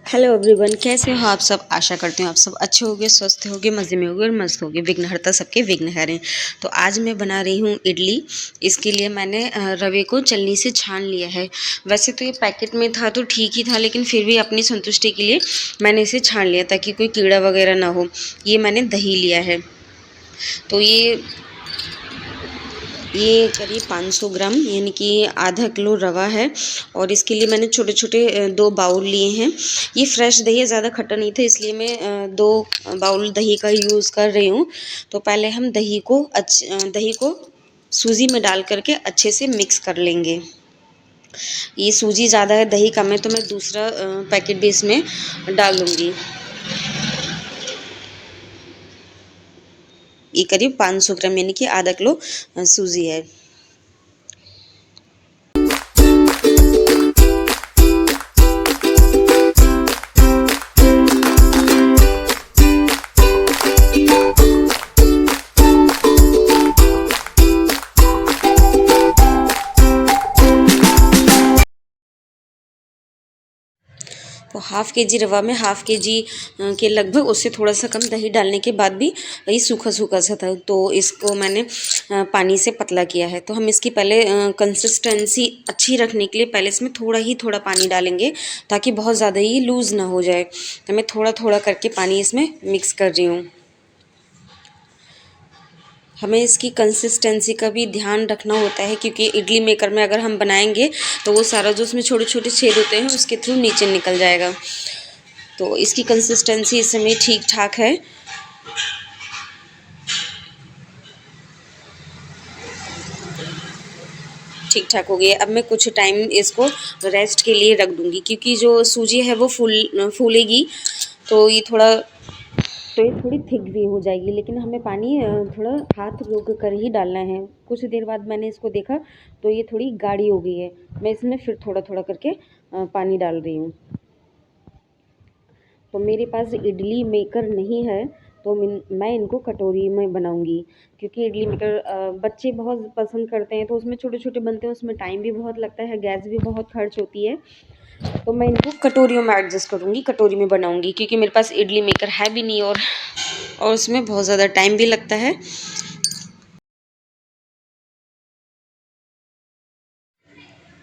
Hello everyone, कैसे हो आप सब। आशा करती हूँ आप सब अच्छे होंगे, स्वस्थ होंगे, मज़े में होंगे और मस्त होंगे। विघ्नहर्ता सबके विघ्न हरें। तो आज मैं बना रही हूँ इडली। इसके लिए मैंने रवे को छलनी से छान लिया है। वैसे तो ये पैकेट में था तो ठीक ही था, लेकिन फिर भी अपनी संतुष्टि के लिए मैंने इसे छान लिया ताकि कोई कीड़ा वगैरह ना हो। ये मैंने दही लिया है, तो ये करीब 500 ग्राम यानी कि आधा किलो रवा है। और इसके लिए मैंने छोटे छोटे 2 बाउल लिए हैं। ये फ्रेश दही है, ज़्यादा खट्टा नहीं था, इसलिए मैं 2 बाउल दही का यूज़ कर रही हूँ। तो पहले हम दही को सूजी में डाल करके अच्छे से मिक्स कर लेंगे। ये सूजी ज़्यादा है, दही कम है, तो मैं दूसरा पैकेट भी इसमें डाल लूँगी। ये करीब 500 ग्राम यानी कि आधा किलो सूजी है। तो हाफ़ के जी रवा में हाफ़ के जी के लगभग उससे थोड़ा सा कम दही डालने के बाद भी ये सूखा सूखा सा था, तो इसको मैंने पानी से पतला किया है। तो हम इसकी पहले कंसिस्टेंसी अच्छी रखने के लिए पहले इसमें थोड़ा पानी डालेंगे ताकि बहुत ज़्यादा ही लूज़ ना हो जाए। तो मैं थोड़ा थोड़ा करके पानी इसमें मिक्स कर रही हूँ। हमें इसकी कंसिस्टेंसी का भी ध्यान रखना होता है, क्योंकि इडली मेकर में अगर हम बनाएंगे तो वो सारा जो उसमें छोटे छोटे छेद होते हैं उसके थ्रू नीचे निकल जाएगा। तो इसकी कंसिस्टेंसी इस समय ठीक ठाक है। ठीक ठाक हो गई है। अब मैं कुछ टाइम इसको रेस्ट के लिए रख दूँगी, क्योंकि जो सूजी है वो फूलेगी, तो ये थोड़ी थिक भी हो जाएगी। लेकिन हमें पानी थोड़ा हाथ रोक कर ही डालना है। कुछ देर बाद मैंने इसको देखा तो ये थोड़ी गाढ़ी हो गई है। मैं इसमें फिर थोड़ा थोड़ा करके पानी डाल रही हूँ। तो मेरे पास इडली मेकर नहीं है, तो मैं इनको कटोरी में बनाऊंगी, क्योंकि इडली मेकर बच्चे बहुत पसंद करते हैं। तो उसमें छोटे छोटे बनते हैं, उसमें टाइम भी बहुत लगता है, गैस भी बहुत खर्च होती है। तो मैं इनको कटोरियों में एडजस्ट करूँगी, कटोरी में बनाऊँगी, क्योंकि मेरे पास इडली मेकर है भी नहीं और उसमें बहुत ज़्यादा टाइम भी लगता है।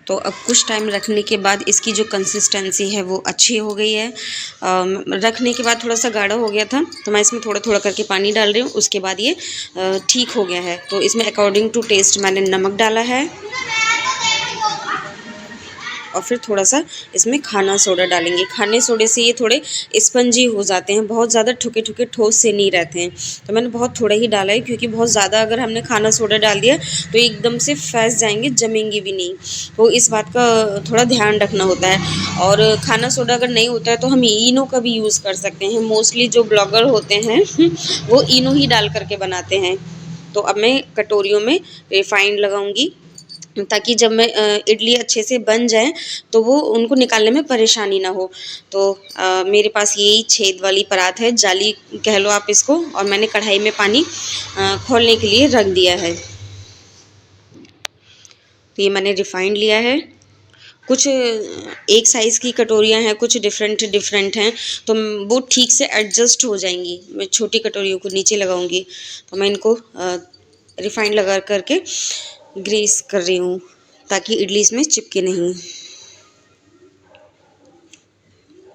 तो अब कुछ टाइम रखने के बाद इसकी जो कंसिस्टेंसी है वो अच्छी हो गई है। रखने के बाद थोड़ा सा गाढ़ा हो गया था, तो मैं इसमें थोड़ा थोड़ा करके पानी डाल रही हूँ। उसके बाद ये ठीक हो गया है। तो इसमें अकॉर्डिंग टू टेस्ट मैंने नमक डाला है और फिर थोड़ा सा इसमें खाना सोडा डालेंगे। खाने सोडे से ये थोड़े स्पंजी हो जाते हैं, बहुत ज़्यादा ठुके ठुके ठोस से नहीं रहते हैं। तो मैंने बहुत थोड़ा ही डाला है, क्योंकि बहुत ज़्यादा अगर हमने खाना सोडा डाल दिया तो एकदम से फैस जाएंगे, जमेंगे भी नहीं। तो इस बात का थोड़ा ध्यान रखना होता है। और खाना सोडा अगर नहीं होता है तो हम इनो का भी यूज़ कर सकते हैं। मोस्टली जो ब्लॉगर होते हैं वो इनो ही डाल करके बनाते हैं। तो अब मैं कटोरियों में रिफाइंड लगाऊंगी, ताकि जब मैं इडली अच्छे से बन जाए तो वो उनको निकालने में परेशानी ना हो। तो मेरे पास यही छेद वाली परात है, जाली कह लो आप इसको, और मैंने कढ़ाई में पानी खोलने के लिए रख दिया है। तो ये मैंने रिफाइंड लिया है। कुछ एक साइज़ की कटोरियाँ हैं, कुछ डिफरेंट हैं, तो वो ठीक से एडजस्ट हो जाएंगी। मैं छोटी कटोरियों को नीचे लगाऊंगी, तो मैं इनको रिफाइंड लगा करके ग्रीस कर रही हूँ ताकि इडली इसमें चिपके नहीं।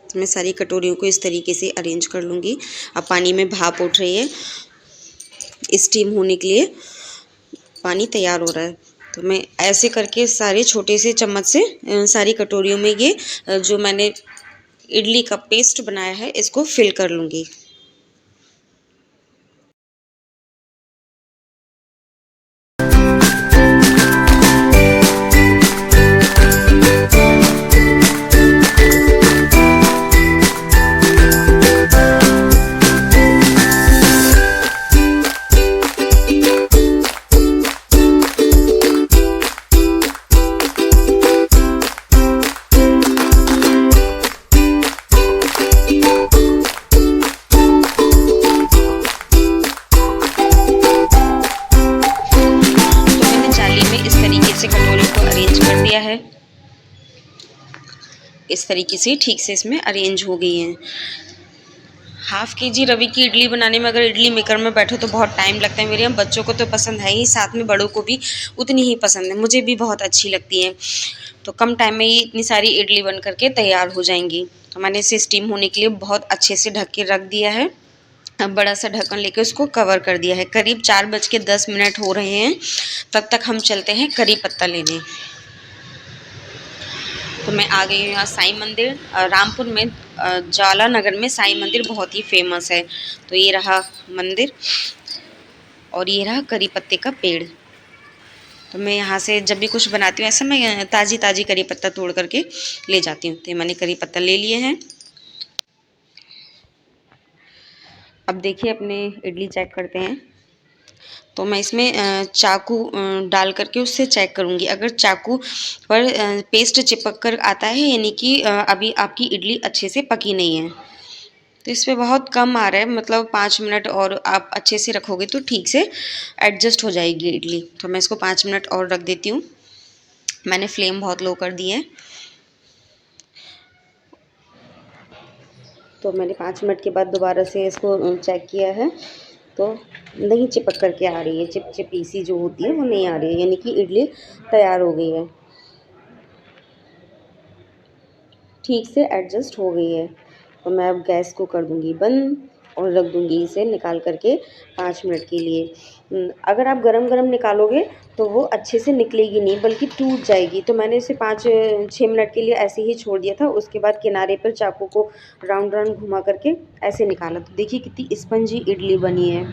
तो मैं सारी कटोरियों को इस तरीके से अरेंज कर लूँगी। अब पानी में भाप उठ रही है, स्टीम होने के लिए पानी तैयार हो रहा है। तो मैं ऐसे करके सारे छोटे से चम्मच से सारी कटोरियों में ये जो मैंने इडली का पेस्ट बनाया है इसको फिल कर लूँगी। इस तरीके से ठीक से इसमें अरेंज हो गई हैं। हाफ़ केजी रवे की इडली बनाने में अगर इडली मेकर में बैठो तो बहुत टाइम लगता है। मेरे यहाँ बच्चों को तो पसंद है ही, साथ में बड़ों को भी उतनी ही पसंद है, मुझे भी बहुत अच्छी लगती है। तो कम टाइम में ही इतनी सारी इडली बन करके तैयार हो जाएंगी। तो मैंने इसे स्टीम होने के लिए बहुत अच्छे से ढक के रख दिया है। अब बड़ा सा ढक्कन लेके उसको कवर कर दिया है। करीब 4:10 हो रहे हैं, तब तक हम चलते हैं करी पत्ता लेने। तो मैं आ गई हूँ यहाँ साईं मंदिर रामपुर में, ज्वाला नगर में साईं मंदिर बहुत ही फेमस है। तो ये रहा मंदिर और ये रहा करी पत्ते का पेड़। तो मैं यहाँ से जब भी कुछ बनाती हूँ ऐसा मैं ताज़ी ताज़ी करी पत्ता तोड़ करके ले जाती हूँ। तो मैंने करी पत्ता ले लिए हैं। अब देखिए अपने इडली चेक करते हैं। तो मैं इसमें चाकू डाल करके उससे चेक करूँगी। अगर चाकू पर पेस्ट चिपक कर आता है यानी कि अभी आपकी इडली अच्छे से पकी नहीं है। तो इस पे बहुत कम आ रहा है, मतलब 5 मिनट और आप अच्छे से रखोगे तो ठीक से एडजस्ट हो जाएगी इडली। तो मैं इसको 5 मिनट और रख देती हूँ। मैंने फ्लेम बहुत लो कर दी है। तो मैंने 5 मिनट के बाद दोबारा से इसको चेक किया है तो नहीं चिपक करके आ रही है, चिपचिपी सी जो होती है वो नहीं आ रही है, यानी कि इडली तैयार हो गई है, ठीक से एडजस्ट हो गई है। तो मैं अब गैस को कर दूंगी बंद और रख दूंगी इसे निकाल करके 5 मिनट के लिए। अगर आप गरम गरम निकालोगे तो वो अच्छे से निकलेगी नहीं बल्कि टूट जाएगी। तो मैंने इसे 5-6 मिनट के लिए ऐसे ही छोड़ दिया था। उसके बाद किनारे पर चाकू को राउंड राउंड घुमा करके ऐसे निकाला। तो देखिए कितनी स्पंजी इडली बनी है।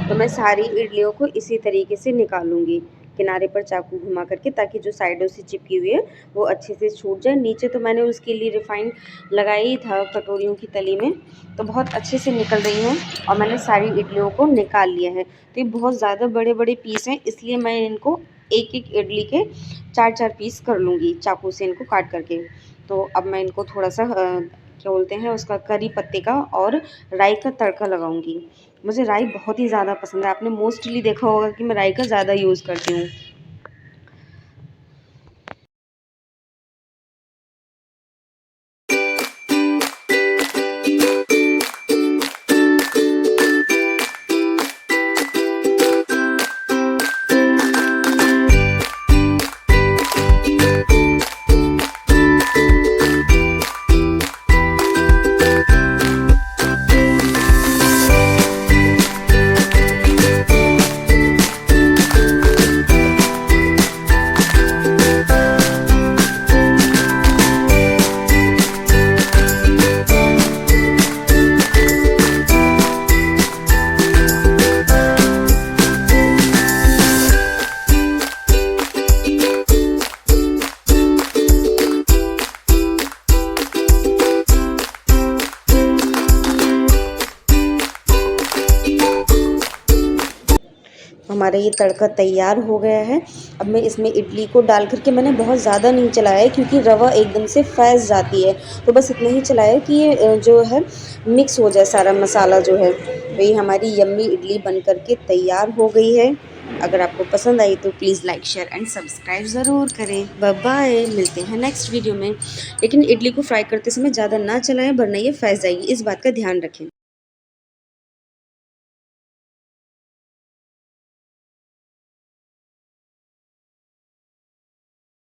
तो मैं सारी इडलियों को इसी तरीके से निकालूंगी किनारे पर चाकू घुमा करके, ताकि जो साइडों से चिपकी हुई है वो अच्छे से छूट जाए। नीचे तो मैंने उसके लिए रिफाइंड लगाया ही था कटोरियों की तली में, तो बहुत अच्छे से निकल रही हैं और मैंने सारी इडलियों को निकाल लिया है। तो ये बहुत ज़्यादा बड़े बड़े पीस हैं, इसलिए मैं इनको एक एक इडली के 4-4 पीस कर लूँगी चाकू से इनको काट करके। तो अब मैं इनको थोड़ा सा क्या बोलते हैं उसका करी पत्ते का और राई का तड़का लगाऊंगी। मुझे राई बहुत ही ज़्यादा पसंद है, आपने मोस्टली देखा होगा कि मैं राई का ज़्यादा यूज़ करती हूँ। हमारा ये तड़का तैयार हो गया है। अब मैं इसमें इडली को डाल करके, मैंने बहुत ज़्यादा नहीं चलाया है क्योंकि रवा एकदम से फैस जाती है, तो बस इतना ही चलाया है कि ये जो है मिक्स हो जाए सारा मसाला जो है। तो ये हमारी यम्मी इडली बन करके तैयार हो गई है। अगर आपको पसंद आई तो please like share and subscribe ज़रूर करें। बाय बाय, मिलते हैं नेक्स्ट वीडियो में। लेकिन इडली को फ्राई करते समय ज़्यादा ना चलाएं वरना ये फैस जाएगी, इस बात का ध्यान रखें।